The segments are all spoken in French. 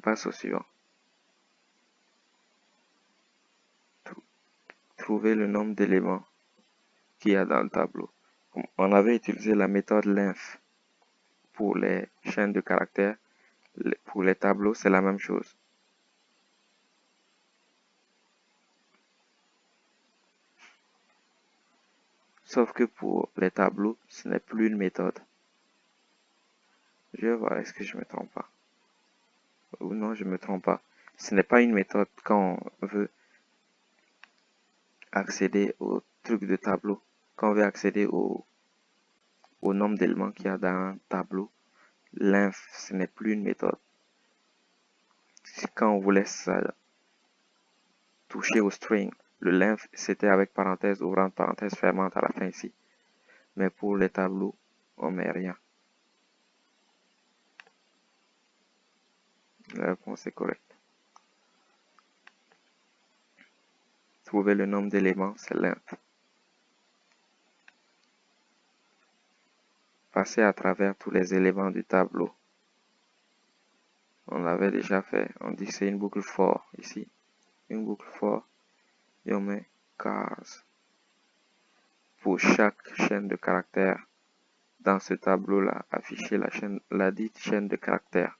passe au suivant. Trouver le nombre d'éléments qu'il y a dans le tableau. On avait utilisé la méthode length pour les chaînes de caractères. Pour les tableaux, c'est la même chose. Sauf que pour les tableaux, ce n'est plus une méthode. Je vais voir, est-ce que je me trompe pas? Ou non, je me trompe pas. Ce n'est pas une méthode quand on veut accéder au truc de tableau. Quand on veut accéder au nombre d'éléments qu'il y a dans un tableau, length, ce n'est plus une méthode. Quand on voulait toucher au string, le length, c'était avec parenthèse ouvrante, parenthèse fermante à la fin ici. Mais pour les tableaux, on met rien. La réponse est correcte. Trouver le nombre d'éléments, c'est length. Passer à travers tous les éléments du tableau. On l'avait déjà fait. On dit que c'est une boucle for ici. Une boucle for. Et on met cars. Pour chaque chaîne de caractères dans ce tableau-là, afficher la dite chaîne de caractères.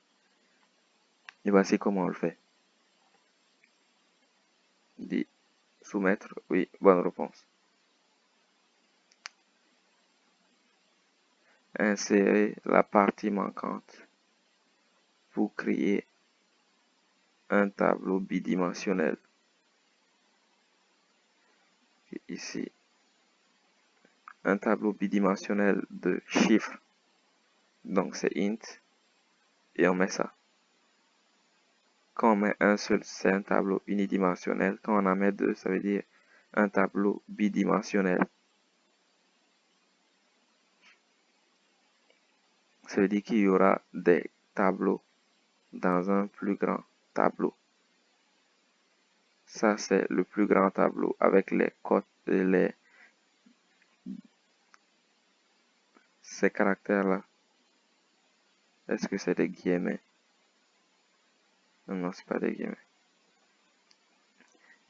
Et voici comment on le fait. Dit soumettre, oui, bonne réponse. Insérer la partie manquante pour créer un tableau bidimensionnel. Ici, un tableau bidimensionnel de chiffres. Donc c'est int et on met ça. Quand on met un seul, c'est un tableau unidimensionnel. Quand on en met deux, ça veut dire un tableau bidimensionnel. Ça veut dire qu'il y aura des tableaux dans un plus grand tableau. Ça, c'est le plus grand tableau avec les codes et ces caractères-là. Est-ce que c'est des guillemets? Non, c'est pas des guillemets.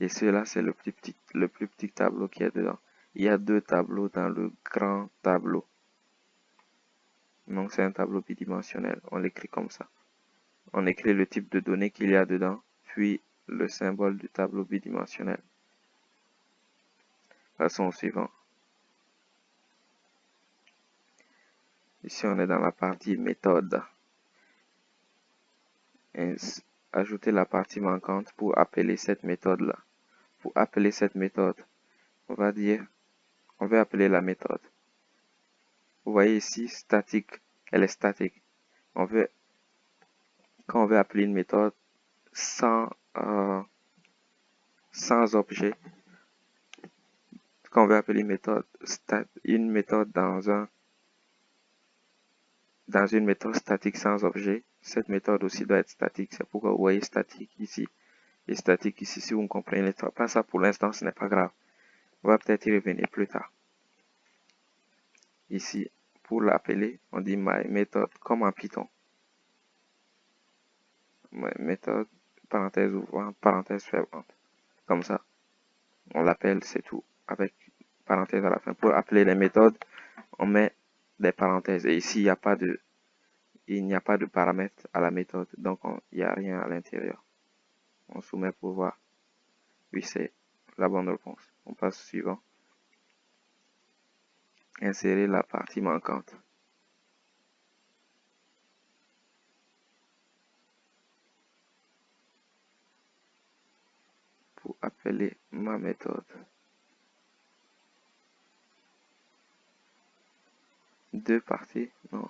Et celui-là, c'est le plus petit tableau qu'il y a dedans. Il y a deux tableaux dans le grand tableau. Donc, c'est un tableau bidimensionnel. On l'écrit comme ça. On écrit le type de données qu'il y a dedans, puis le symbole du tableau bidimensionnel. Passons au suivant. Ici, on est dans la partie méthode. Ajouter la partie manquante pour appeler cette méthode-là. Pour appeler cette méthode, on va dire, on veut appeler la méthode. Vous voyez ici, statique, elle est statique. Quand on veut appeler une méthode sans objet, quand on veut appeler une méthode dans une méthode statique sans objet, cette méthode aussi doit être statique. C'est pourquoi vous voyez statique ici et statique ici. Si vous ne comprenez pas ça pour l'instant, ce n'est pas grave. On va peut-être y revenir plus tard. Ici, pour l'appeler, on dit my méthode comme en Python. My méthode, parenthèse ouvrante, parenthèse fermante. Comme ça, on l'appelle, c'est tout. Avec parenthèse à la fin. Pour appeler les méthodes, on met des parenthèses. Et ici, il n'y a pas de paramètres à la méthode. Donc, il n'y a rien à l'intérieur. On soumet pour voir. Oui, c'est la bonne réponse. On passe au suivant. Insérer la partie manquante. Pour appeler ma méthode. Deux parties, non.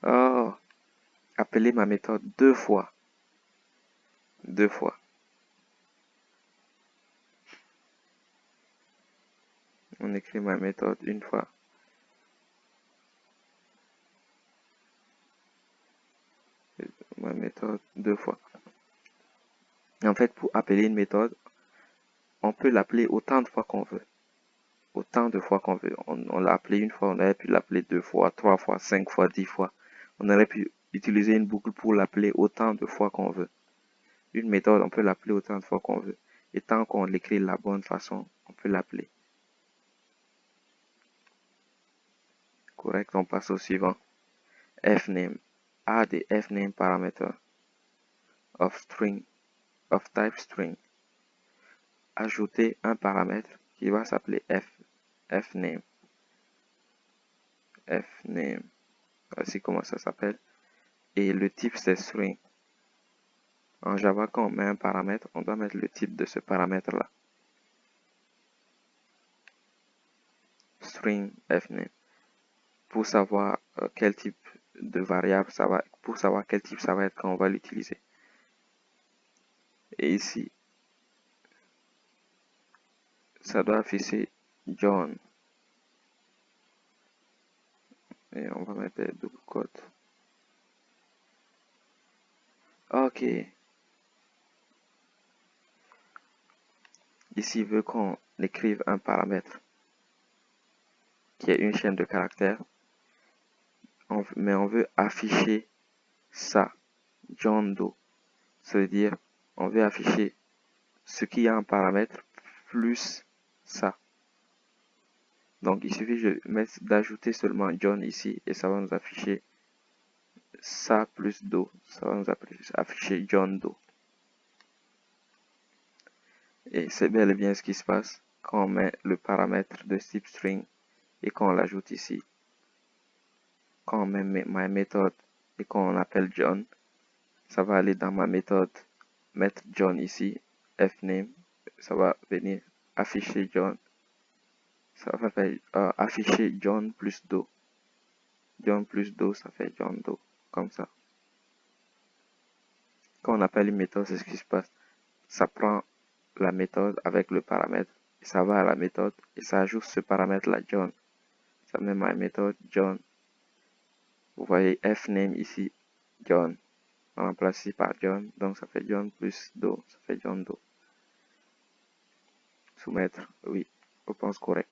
Oh, appeler ma méthode deux fois. Deux fois. On écrit ma méthode une fois. Ma méthode deux fois. En fait, pour appeler une méthode, on peut l'appeler autant de fois qu'on veut. autant de fois qu'on veut. On l'a appelé une fois, on aurait pu l'appeler 2 fois, 3 fois, 5 fois, 10 fois. On aurait pu utiliser une boucle pour l'appeler autant de fois qu'on veut. Une méthode, on peut l'appeler autant de fois qu'on veut. Et tant qu'on l'écrit de la bonne façon, on peut l'appeler. Correct, on passe au suivant. Fname. Add the fname parameter of type string. Ajouter un paramètre qui va s'appeler fname. Fname. Voici comment ça s'appelle. Et le type c'est string. En Java, quand on met un paramètre, on doit mettre le type de ce paramètre-là. String fname. Pour savoir quel type de variable ça va, pour savoir quel type ça va être quand on va l'utiliser. Et ici, ça doit afficher John. Et on va mettre des double quotes. Ok. Ici, il veut qu'on écrive un paramètre qui est une chaîne de caractères. Mais on veut afficher ça, John Doe. Ça veut dire, on veut afficher ce qui a un paramètre plus ça. Donc, il suffit d'ajouter seulement John ici et ça va nous afficher ça plus Doe. Ça va nous afficher John Doe. Et c'est bel et bien ce qui se passe quand on met le paramètre de type string et qu'on l'ajoute ici. Quand on met ma méthode et qu'on appelle John, ça va aller dans ma méthode, mettre John ici, fname, ça va venir afficher John. Ça va faire afficher John plus Doe. John plus Doe, ça fait John Doe, comme ça. Quand on appelle une méthode, c'est ce qui se passe. Ça prend la méthode avec le paramètre, et ça va à la méthode, et ça ajoute ce paramètre-là, John. Ça met ma méthode John. Vous voyez fname ici, John. On remplace ici par John, donc ça fait John plus Doe, ça fait John Doe. Soumettre, oui, réponse correcte.